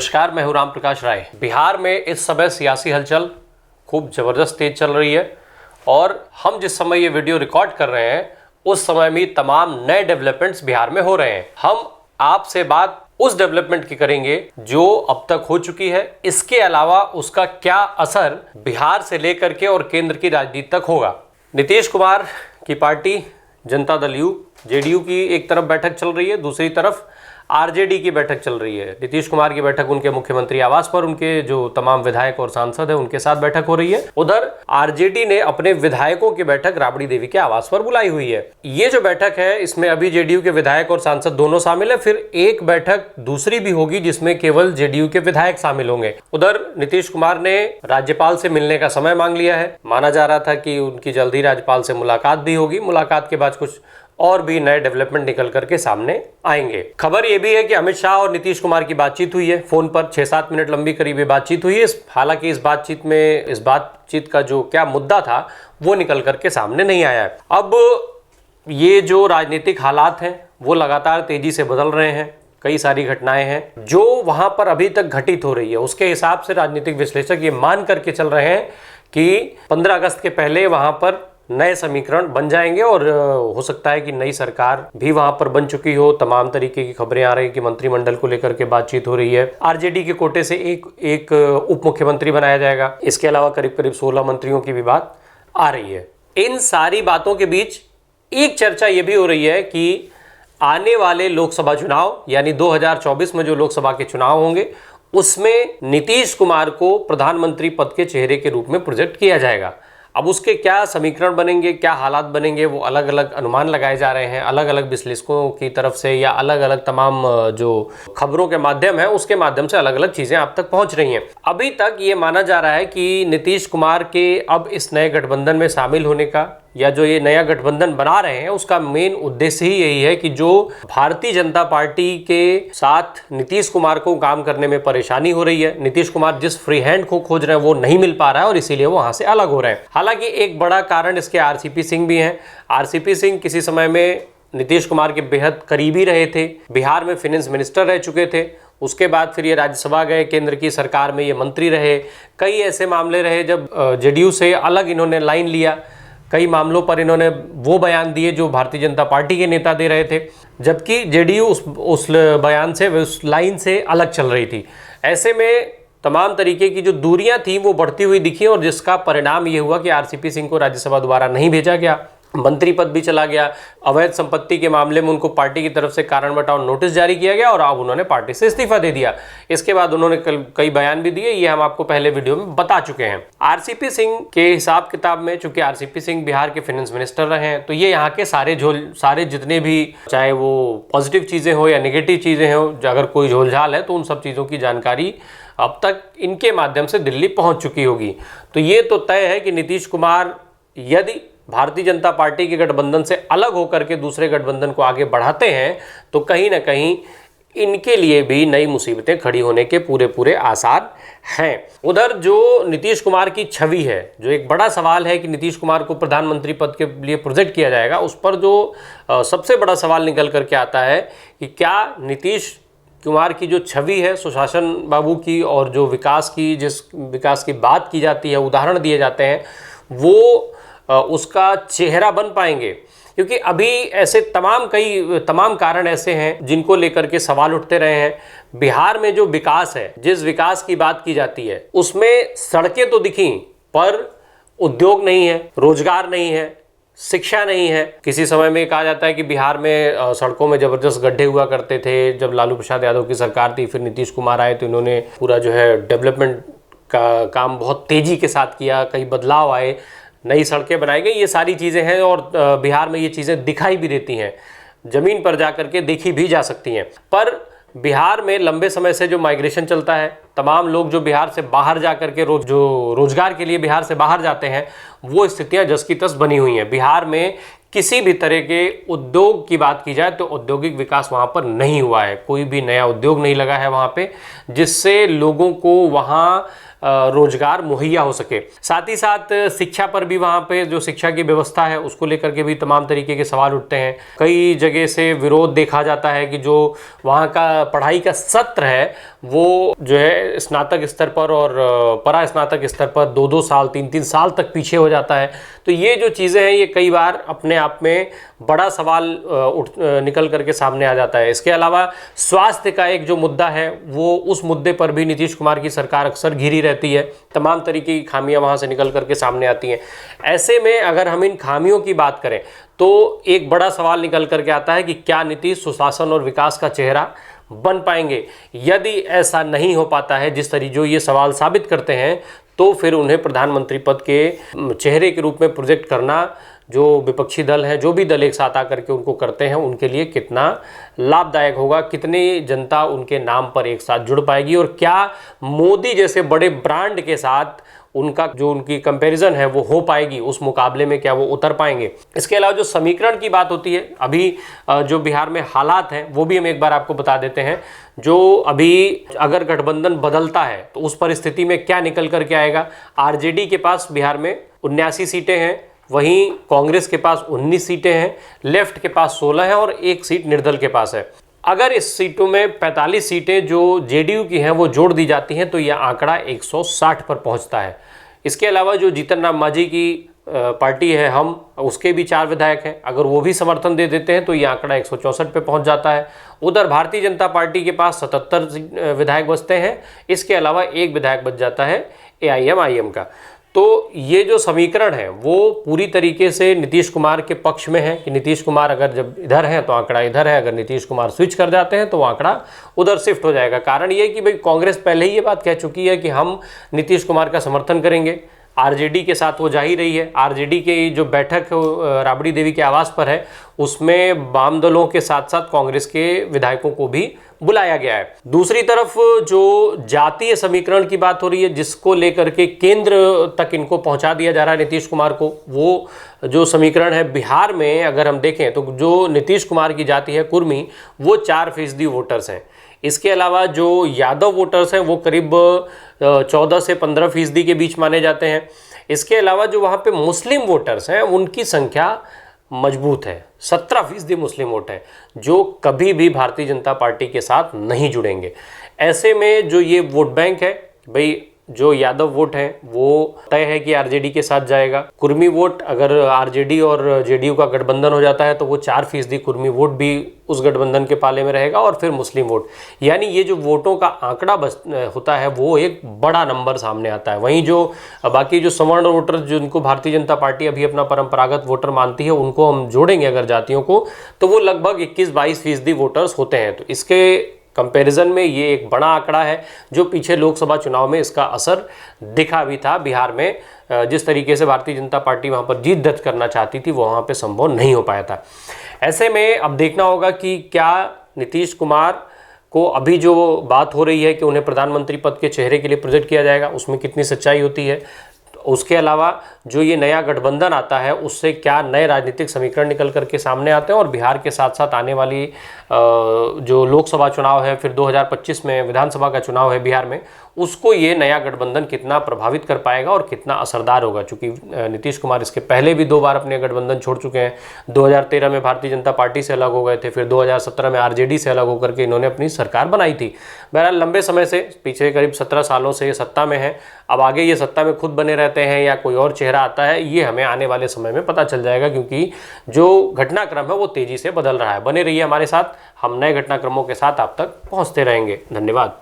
नमस्कार, मैं हूं राम प्रकाश राय। बिहार में इस समय सियासी हलचल खूब ज़बरदस्त तेज चल रही है और हम जिस समय ये वीडियो रिकॉर्ड कर रहे हैं उस समय में तमाम नए डेवलपमेंट्स बिहार में हो रहे हैं। हम आपसे बात उस डेवलपमेंट की करेंगे जो अब तक हो चुकी है, इसके अलावा उसका क्या असर बिहार से लेकर के और केंद्र की राजनीति तक होगा। नीतीश कुमार की party Janata Dal you JDU की एक तरफ बैठक चल रही है, दूसरी तरफ आरजेडी की बैठक चल रही है। नीतीश कुमार की बैठक उनके मुख्यमंत्री आवास पर उनके जो तमाम विधायक और सांसद हैं उनके साथ बैठक हो रही है। उधर आरजेडी ने अपने विधायकों की बैठक राबड़ी देवी के आवास पर बुलाई हुई है। ये जो बैठक है इसमें अभी जेडीयू के विधायक और सांसद दोनों शामिल है, फिर एक बैठक दूसरी भी होगी जिसमें केवल जेडीयू के विधायक शामिल होंगे। उधर नीतीश कुमार ने राज्यपाल से मिलने का समय मांग लिया है। माना जा रहा था कि उनकी जल्दी राज्यपाल से मुलाकात भी होगी। मुलाकात के बाद कुछ और भी नए डेवलपमेंट निकल करके सामने आएंगे। खबर यह भी है कि अमित शाह और नीतीश कुमार की बातचीत हुई है, फोन पर 6-7 मिनट लंबी करीब ये बातचीत हुई है। हालांकि इस बातचीत का जो क्या मुद्दा था वो निकल करके सामने नहीं आया है। अब ये जो राजनीतिक हालात हैं वो लगातार तेजी से बदल रहे हैं। कई सारी घटनाएं हैं जो वहां पर अभी तक घटित हो रही है, उसके हिसाब से राजनीतिक विश्लेषक ये मान करके चल रहे हैं कि 15 अगस्त के पहले वहां पर नए समीकरण बन जाएंगे और हो सकता है कि नई सरकार भी वहां पर बन चुकी हो। तमाम तरीके की खबरें आ रही हैं कि मंत्रिमंडल को लेकर के बातचीत हो रही है। आरजेडी के कोटे से एक उप मुख्यमंत्री बनाया जाएगा। इसके अलावा करीब करीब 16 मंत्रियों की भी बात आ रही है। इन सारी बातों के बीच एक चर्चा ये भी हो रही है कि आने वाले लोकसभा चुनाव यानी 2024 में जो लोकसभा के चुनाव होंगे उसमें नीतीश कुमार को प्रधानमंत्री पद के चेहरे के रूप में प्रोजेक्ट किया जाएगा। अब उसके क्या समीकरण बनेंगे, क्या हालात बनेंगे, वो अलग अलग अनुमान लगाए जा रहे हैं अलग अलग विश्लेषकों की तरफ से, या अलग अलग तमाम जो खबरों के माध्यम है उसके माध्यम से अलग अलग चीजें आप तक पहुंच रही हैं। अभी तक ये माना जा रहा है कि नीतीश कुमार के अब इस नए गठबंधन में शामिल होने का या जो ये नया गठबंधन बना रहे हैं उसका मेन उद्देश्य ही यही है कि जो भारतीय जनता पार्टी के साथ नीतीश कुमार को काम करने में परेशानी हो रही है, नीतीश कुमार जिस फ्री हैंड को खोज रहे हैं वो नहीं मिल पा रहा है और इसीलिए वो वहां से अलग हो रहे हैं। हालांकि एक बड़ा कारण इसके आरसीपी सिंह भी हैं। आरसीपी सिंह किसी समय में नीतीश कुमार के बेहद करीबी रहे थे, बिहार में फाइनेंस मिनिस्टर रह चुके थे, उसके बाद फिर ये राज्यसभा गए, केंद्र की सरकार में ये मंत्री रहे। कई ऐसे मामले रहे जब जेडीयू से अलग इन्होंने लाइन लिया, कई मामलों पर इन्होंने वो बयान दिए जो भारतीय जनता पार्टी के नेता दे रहे थे, जबकि जेडीयू उस बयान से, उस लाइन से अलग चल रही थी। ऐसे में तमाम तरीके की जो दूरियां थी वो बढ़ती हुई दिखी और जिसका परिणाम ये हुआ कि आरसीपी सिंह को राज्यसभा दोबारा नहीं भेजा गया, मंत्री पद भी चला गया। अवैध संपत्ति के मामले में उनको पार्टी की तरफ से कारण बताओ नोटिस जारी किया गया और अब उन्होंने पार्टी से इस्तीफा दे दिया। इसके बाद उन्होंने कई बयान भी दिए, ये हम आपको पहले वीडियो में बता चुके हैं। आरसीपी सिंह के हिसाब किताब में, चूंकि आरसीपी सिंह बिहार के फाइनेंस मिनिस्टर रहे हैं, तो ये यहाँ के सारे जितने भी, चाहे वो पॉजिटिव चीजें हो या नेगेटिव चीजें हो, अगर कोई झोलझाल है तो उन सब चीजों की जानकारी अब तक इनके माध्यम से दिल्ली पहुंच चुकी होगी। तो ये तो तय है कि नीतीश कुमार यदि भारतीय जनता पार्टी के गठबंधन से अलग होकर के दूसरे गठबंधन को आगे बढ़ाते हैं तो कहीं ना कहीं इनके लिए भी नई मुसीबतें खड़ी होने के पूरे आसार हैं। उधर जो नीतीश कुमार की छवि है, जो एक बड़ा सवाल है कि नीतीश कुमार को प्रधानमंत्री पद के लिए प्रोजेक्ट किया जाएगा, उस पर जो सबसे बड़ा सवाल निकल करके आता है कि क्या नीतीश कुमार की जो छवि है सुशासन बाबू की और जो जिस विकास की बात की जाती है, उदाहरण दिए जाते हैं, वो उसका चेहरा बन पाएंगे। क्योंकि अभी ऐसे तमाम कारण ऐसे हैं जिनको लेकर के सवाल उठते रहे हैं। बिहार में जो विकास है, जिस विकास की बात की जाती है, उसमें सड़कें तो दिखी पर उद्योग नहीं है, रोजगार नहीं है, शिक्षा नहीं है। किसी समय में कहा जाता है कि बिहार में सड़कों में जबरदस्त गड्ढे हुआ करते थे। जब लालू प्रसाद यादव की सरकार थी, फिर नीतीश कुमार आए तो इन्होंने पूरा जो है डेवलपमेंट का काम बहुत तेजी के साथ किया, कई बदलाव आए, नई सड़कें बनाई गई। ये सारी चीज़ें हैं और बिहार में ये चीज़ें दिखाई भी देती हैं, ज़मीन पर जा करके देखी भी जा सकती हैं। पर बिहार में लंबे समय से जो माइग्रेशन चलता है, तमाम लोग जो बिहार से बाहर जा करके जो रोजगार के लिए बिहार से बाहर जाते हैं, वो स्थितियां जस की तस बनी हुई हैं। बिहार में किसी भी तरह के उद्योग की बात की जाए तो औद्योगिक विकास वहाँ पर नहीं हुआ है, कोई भी नया उद्योग नहीं लगा है वहाँ पे, जिससे लोगों को वहाँ रोजगार मुहैया हो सके। साथ ही साथ शिक्षा पर भी वहाँ पे जो शिक्षा की व्यवस्था है उसको लेकर के भी तमाम तरीके के सवाल उठते हैं। कई जगह से विरोध देखा जाता है कि जो वहाँ का पढ़ाई का सत्र है वो जो है स्नातक स्तर पर और परा स्नातक स्तर पर 2-2 साल 3-3 साल तक पीछे हो जाता है। तो ये जो चीज़ें हैं ये कई बार अपने आप में बड़ा सवाल निकल करके सामने आ जाता है। इसके अलावा स्वास्थ्य का एक जो मुद्दा है वो उस मुद्दे पर भी नीतीश कुमार की सरकार अक्सर घिरी रहती है। तमाम तरीके की खामियां वहाँ से निकल करके सामने आती हैं। ऐसे में अगर हम इन खामियों की बात करें तो एक बड़ा सवाल निकल करके आता है कि क्या नीतीश सुशासन और विकास का चेहरा बन पाएंगे। यदि ऐसा नहीं हो पाता है जिस तरीके जो ये सवाल साबित करते हैं तो फिर उन्हें प्रधानमंत्री पद के चेहरे के रूप में प्रोजेक्ट करना जो विपक्षी दल हैं, जो भी दल एक साथ आकर के उनको करते हैं, उनके लिए कितना लाभदायक होगा, कितनी जनता उनके नाम पर एक साथ जुड़ पाएगी और क्या मोदी जैसे बड़े ब्रांड के साथ उनका जो उनकी कंपैरिजन है वो हो पाएगी, उस मुकाबले में क्या वो उतर पाएंगे। इसके अलावा जो समीकरण की बात होती है, अभी जो बिहार में हालात हैं वो भी हम एक बार आपको बता देते हैं। जो अभी अगर गठबंधन बदलता है तो उस परिस्थिति में क्या निकल करके आएगा। आरजेडी के पास बिहार में 79 सीटें हैं, वहीं कांग्रेस के पास 19 सीटें हैं, लेफ्ट के पास 16 हैं और 1 सीट निर्दल के पास है। अगर इस सीटों में 45 सीटें जो जेडीयू की हैं वो जोड़ दी जाती हैं तो यह आंकड़ा 160 पर पहुंचता है। इसके अलावा जो जीतन राम मांझी की पार्टी है हम, उसके भी 4 विधायक हैं, अगर वो भी समर्थन दे देते हैं तो ये आंकड़ा 164 पे पहुंच जाता है। उधर भारतीय जनता पार्टी के पास 77 विधायक बचते हैं। इसके अलावा 1 विधायक बच जाता है एआईएम का। तो ये जो समीकरण है वो पूरी तरीके से नीतीश कुमार के पक्ष में है कि नीतीश कुमार अगर जब इधर है तो आंकड़ा इधर है, अगर नीतीश कुमार स्विच कर जाते हैं तो वो आंकड़ा उधर शिफ्ट हो जाएगा। कारण ये कि भाई कांग्रेस पहले ही ये बात कह चुकी है कि हम नीतीश कुमार का समर्थन करेंगे। आरजेडी के साथ वो जा ही रही है। आरजेडी की जो बैठक राबड़ी देवी के आवास पर है उसमें वाम दलों के साथ साथ कांग्रेस के विधायकों को भी बुलाया गया है। दूसरी तरफ जो जातीय समीकरण की बात हो रही है जिसको लेकर के केंद्र तक इनको पहुंचा दिया जा रहा है नीतीश कुमार को, वो जो समीकरण है बिहार में अगर हम देखें तो जो नीतीश कुमार की जाति है कुर्मी, वो 4% वोटर्स हैं। इसके अलावा जो यादव वोटर्स हैं वो करीब 14 से 15% के बीच माने जाते हैं। इसके अलावा जो वहाँ पे मुस्लिम वोटर्स हैं उनकी संख्या मजबूत है, 17% मुस्लिम वोट है जो कभी भी भारतीय जनता पार्टी के साथ नहीं जुड़ेंगे। ऐसे में जो ये वोट बैंक है भाई, जो यादव वोट है वो तय है कि आरजेडी के साथ जाएगा। कुर्मी वोट अगर आरजेडी और जेडीयू का गठबंधन हो जाता है तो वो 4% कुर्मी वोट भी उस गठबंधन के पाले में रहेगा और फिर मुस्लिम वोट, यानी ये जो वोटों का आंकड़ा होता है वो एक बड़ा नंबर सामने आता है। वहीं जो बाकी जो सवर्ण वोटर जिनको भारतीय जनता पार्टी अभी अपना परंपरागत वोटर मानती है उनको हम जोड़ेंगे अगर जातियों को तो वो लगभग 21-22% वोटर्स होते हैं। तो इसके कंपैरिजन में ये एक बड़ा आंकड़ा है जो पीछे लोकसभा चुनाव में इसका असर दिखा भी था। बिहार में जिस तरीके से भारतीय जनता पार्टी वहाँ पर जीत दर्ज करना चाहती थी वो वहाँ पे संभव नहीं हो पाया था। ऐसे में अब देखना होगा कि क्या नीतीश कुमार को अभी जो बात हो रही है कि उन्हें प्रधानमंत्री पद के चेहरे के लिए प्रोजेक्ट किया जाएगा उसमें कितनी सच्चाई होती है। उसके अलावा जो ये नया गठबंधन आता है उससे क्या नए राजनीतिक समीकरण निकल करके सामने आते हैं और बिहार के साथ साथ आने वाली जो लोकसभा चुनाव है, फिर 2025 में विधानसभा का चुनाव है बिहार में, उसको ये नया गठबंधन कितना प्रभावित कर पाएगा और कितना असरदार होगा। चूँकि नीतीश कुमार इसके पहले भी 2 बार अपने गठबंधन छोड़ चुके हैं। 2013 में भारतीय जनता पार्टी से अलग हो गए थे, फिर 2017 में आरजेडी से अलग होकर के इन्होंने अपनी सरकार बनाई थी। बहरहाल लंबे समय से, पीछे करीब 17 सालों से ये सत्ता में है। अब आगे ये सत्ता में खुद बने रहते हैं या कोई और चेहरा आता है, ये हमें आने वाले समय में पता चल जाएगा, क्योंकि जो घटनाक्रम है वो तेज़ी से बदल रहा है। बने रहिए हमारे साथ, हम नए घटनाक्रमों के साथ आप तक पहुँचते रहेंगे। धन्यवाद।